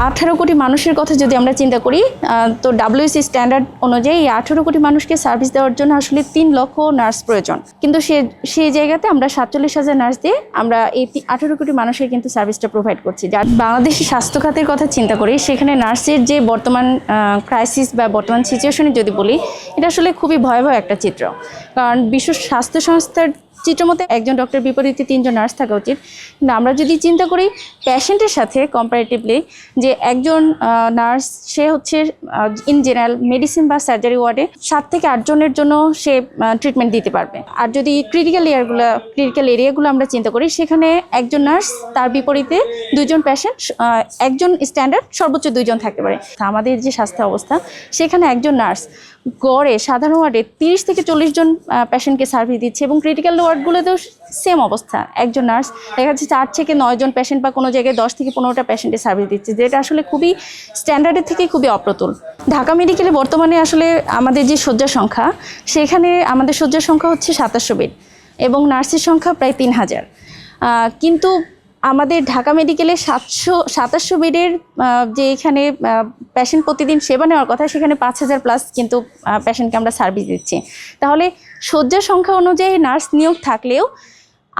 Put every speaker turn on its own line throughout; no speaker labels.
18 কোটি মানুষের কথা যদি আমরা চিন্তা করি তো WHC স্ট্যান্ডার্ড অনুযায়ী 18 কোটি মানুষকে সার্ভিস দেওয়ার জন্য আসলে 3 লক্ষ নার্স প্রয়োজন। কিন্তু সেই জায়গাতে আমরা 47,000 নার্স দিয়ে আমরা এই 18 কোটি মানুষের কিন্তু সার্ভিসটা প্রোভাইড করছি। যার বাংলাদেশি স্বাস্থ্য খাতের কথা চিন্তা করি সেখানে নার্সের যে বর্তমান ক্রাইসিস বা বর্তমান সিচুয়েশনে যদি বলি, এটা আসলে খুবই ভয়াবহ একটা চিত্র। কারণ বিশ্ব স্বাস্থ্য সংস্থার চিত্র মতে একজন ডক্টর বিপরীতে 3 জন নার্স থাকা উচিত। কিন্তু আমরা যদি চিন্তা করি পেশেন্টের সাথে কম্পারেটিভলি, যে একজন নার্স সে হচ্ছে ইন জেনারেল মেডিসিন বা সার্জারি ওয়ার্ডে 7 থেকে 8 জনের জন্য সে ট্রিটমেন্ট দিতে পারবে। আর যদি ক্রিটিক্যাল এরিয়াগুলো আমরা চিন্তা করি, সেখানে একজন নার্স তার বিপরীতে 2 জন পেশেন্ট, একজন স্ট্যান্ডার্ড সর্বোচ্চ 2 জন থাকতে পারে। আমাদের যে স্বাস্থ্য অবস্থা সেখানে একজন নার্স গড়ে সাধারণ ওয়ার্ডে 30 থেকে 40 জন পেশেন্টকে সার্ভিস দিচ্ছে এবং ক্রিটিক্যাল ওয়ার্ডগুলোতেও সেম অবস্থা। একজন নার্স দেখা যাচ্ছে 4 থেকে 9 জন পেশেন্ট বা কোনো জায়গায় 10 থেকে 15টা পেশেন্টের সার্ভিস দিচ্ছে, যেটা আসলে খুবই স্ট্যান্ডার্ডের থেকে খুবই অপ্রতুল। ঢাকা মেডিকেলে বর্তমানে আসলে আমাদের যে শয্যা সংখ্যা, সেখানে আমাদের শয্যার সংখ্যা হচ্ছে 2700 বেড এবং নার্সের সংখ্যা প্রায় 3000। কিন্তু আমাদের ঢাকা মেডিকেলে 2700 বেডের যে এখানে পেশেন্ট প্রতিদিন সেবা নেওয়ার কথা, সেখানে 5000 প্লাস কিন্তু পেশেন্টকে আমরা সার্ভিস দিচ্ছি। তাহলে শয্যা সংখ্যা অনুযায়ী নার্স নিয়োগ থাকলেও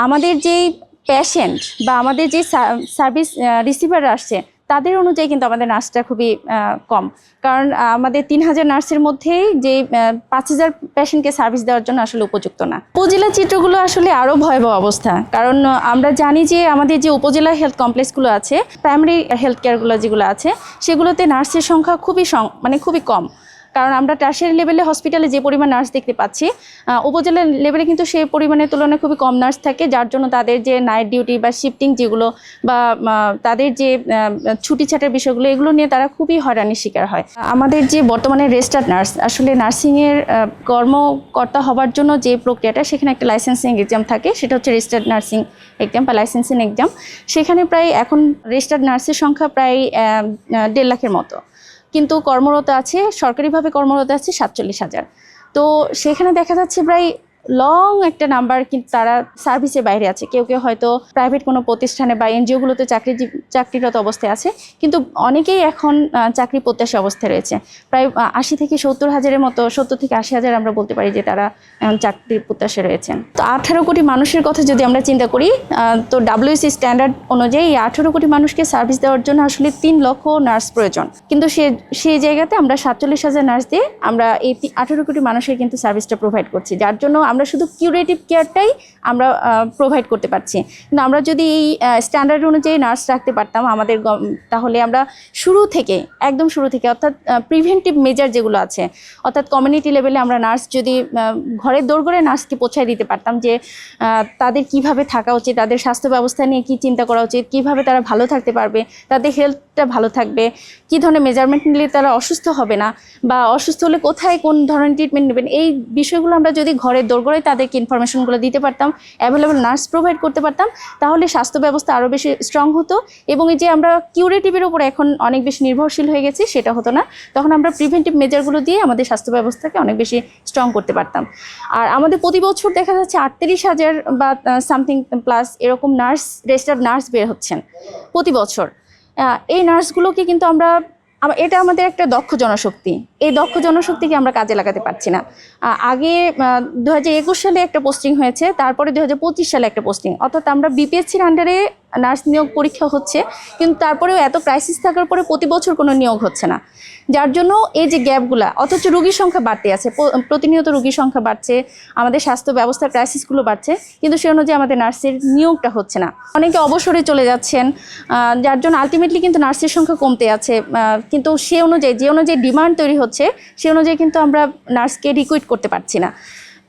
আমাদের যেই পেশেন্ট বা আমাদের যে সার্ভিস রিসিভার আসছে তাদের অনুযায়ী কিন্তু আমাদের নার্সটা খুবই কম। কারণ আমাদের 3000 নার্সের মধ্যেই যে 5000 পেশেন্টকে সার্ভিস দেওয়ার জন্য আসলে উপযুক্ত না। উপজেলা চিত্রগুলো আসলে আরও ভয়াবহ অবস্থা। কারণ আমরা জানি যে আমাদের যে উপজেলা হেলথ কমপ্লেক্সগুলো আছে, প্রাইমারি হেলথ কেয়ারগুলো যেগুলো আছে, সেগুলোতে নার্সের সংখ্যা খুবই কম। কারণ আমরা টার্সিয়ারি লেভেলে হসপিটালে যে পরিমাণ নার্স দেখতে পাচ্ছি, উপজেলা লেভেলে কিন্তু সেই পরিমাণের তুলনায় খুবই কম নার্স থাকে, যার জন্য তাদের যে নাইট ডিউটি বা শিফটিং যেগুলো বা তাদের যে ছুটি ছাটার বিষয়গুলো, এগুলো নিয়ে তারা খুবই হয়রানির শিকার হয়। আমাদের যে বর্তমানে রেজিস্টার্ড নার্স, আসলে নার্সিংয়ের কর্মকর্তা হবার জন্য যে প্রক্রিয়াটা, সেখানে একটা লাইসেন্সিং এক্সাম থাকে, সেটা হচ্ছে রেজিস্টার্ড নার্সিং এক্সাম বা লাইসেন্সিং এক্সাম। সেখানে প্রায় এখন রেজিস্টার্ড নার্সের সংখ্যা প্রায় 1.5 লাখের মতো, কিন্তু কর্মরত আছে, সরকারিভাবে কর্মরত আছে 47,000। তো সেখানে দেখা যাচ্ছে প্রায় লং একটা নাম্বার কিন্তু তারা সার্ভিসের বাইরে আছে। কেউ কেউ হয়তো প্রাইভেট কোনো প্রতিষ্ঠানে বা এনজিওগুলোতে চাকরিরত অবস্থায় আছে, কিন্তু অনেকেই এখন চাকরি প্রত্যাশী অবস্থায় রয়েছে। প্রায় 80 থেকে 70 হাজারের মতো, 70 থেকে 80 হাজার আমরা বলতে পারি যে তারা চাকরির প্রত্যাশী রয়েছেন। তো 18 কোটি মানুষের কথা যদি আমরা চিন্তা করি, তো WHC স্ট্যান্ডার্ড অনুযায়ী 18 কোটি মানুষকে সার্ভিস দেওয়ার জন্য আসলে 3 লক্ষ নার্স প্রয়োজন। কিন্তু সেই জায়গাতে আমরা 47,000 নার্স দিয়ে আমরা এই 18 কোটি মানুষের কিন্তু সার্ভিসটা প্রোভাইড করছি, যার জন্য আমরা শুধু কিউরেটিভ কেয়ারটাই আমরা প্রোভাইড করতে পারছি। কিন্তু আমরা যদি এই স্ট্যান্ডার্ড অনুযায়ী নার্স রাখতে পারতাম আমাদের, তাহলে আমরা একদম শুরু থেকে অর্থাৎ প্রিভেন্টিভ মেজার যেগুলো আছে, অর্থাৎ কমিউনিটি লেভেলে আমরা নার্স যদি ঘরের দোরগোড়ায় নার্সকে পৌঁছায় দিতে পারতাম যে তাদের কিভাবে থাকা উচিত, তাদের স্বাস্থ্য ব্যবস্থা নিয়ে কী চিন্তা করা উচিত, কিভাবে তারা ভালো থাকতে পারবে, তাদের হেলথটা ভালো থাকবে, কী ধরনের মেজারমেন্ট নিলে তারা অসুস্থ হবে না, বা অসুস্থ হলে কোথায় কোন ধরনের ট্রিটমেন্ট নেবেন, এই বিষয়গুলো আমরা যদি ঘরের দোরগোড়ায় তাদেরকে ইনফরমেশনগুলো দিতে পারতাম, অ্যাভেলেবল নার্স প্রোভাইড করতে পারতাম, তাহলে স্বাস্থ্য ব্যবস্থা আরও বেশি স্ট্রং হতো। এবং এই যে আমরা কিউরেটিভের উপর এখন অনেক বেশি নির্ভরশীল হয়ে গেছি, সেটা হতো না। তখন আমরা প্রিভেন্টিভ মেজারগুলো দিয়ে আমাদের স্বাস্থ্য ব্যবস্থাকে অনেক বেশি স্ট্রং করতে পারতাম। আর আমাদের প্রতি বছর দেখা যাচ্ছে 38,000 বা সামথিং প্লাস এরকম রেজিস্টার্ড নার্স বের হচ্ছেন প্রতি বছর। এই নার্সগুলোকে কিন্তু এটা আমাদের একটা দক্ষ জনশক্তি, এই দক্ষ জনশক্তিকে আমরা কাজে লাগাতে পারছি না। আগে 2021 সালে একটা পোস্টিং হয়েছে, তারপরে 2025 সালে একটা পোস্টিং, অর্থাৎ আমরা BPSCর আন্ডারে নার্স নিয়োগ পরীক্ষা হচ্ছে, কিন্তু তারপরেও এত ক্রাইসিস থাকার পরে প্রতি বছর কোনো নিয়োগ হচ্ছে না, যার জন্য এই যে গ্যাপগুলা, অথচ রোগীর সংখ্যা বাড়তে আছে, প্রতিনিয়ত রোগীর সংখ্যা বাড়ছে, আমাদের স্বাস্থ্য ব্যবস্থার ক্রাইসিসগুলো বাড়ছে, কিন্তু সে অনুযায়ী আমাদের নার্সের নিয়োগটা হচ্ছে না। অনেকে অবসরে চলে যাচ্ছেন, যার জন্য আলটিমেটলি কিন্তু নার্সের সংখ্যা কমতে আছে। কিন্তু যে অনুযায়ী ডিমান্ড তৈরি হচ্ছে, সে অনুযায়ী কিন্তু আমরা নার্সকে রিক্রুইট করতে পারছি না।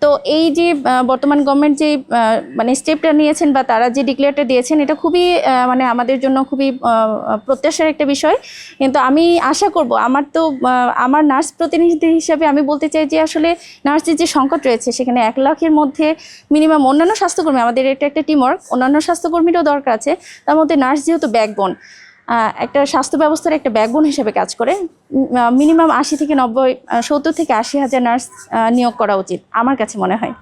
তো এই যে বর্তমান গভর্নমেন্ট যে স্টেপটা নিয়েছেন বা তারা যে ডিক্লেয়ারটা দিয়েছেন, এটা খুবই আমাদের জন্য খুবই প্রত্যাশার একটা বিষয়। কিন্তু আমি আশা করব, আমার নার্স প্রতিনিধি হিসাবে আমি বলতে চাই যে আসলে নার্সের যে সংকট রয়েছে, সেখানে 1 লাখের মধ্যে মিনিমাম অন্যান্য স্বাস্থ্যকর্মী, আমাদের এটা একটা টিমওয়ার্ক, অন্যান্য স্বাস্থ্যকর্মীরও দরকার আছে। তার মধ্যে নার্স যেহেতু ব্যাকবোন, একটা স্বাস্থ্য ব্যবস্থার একটা ব্যাকবোন হিসেবে কাজ করে, মিনিমাম 70 থেকে 80 হাজার নার্স নিয়োগ করা উচিত আমার কাছে মনে হয়।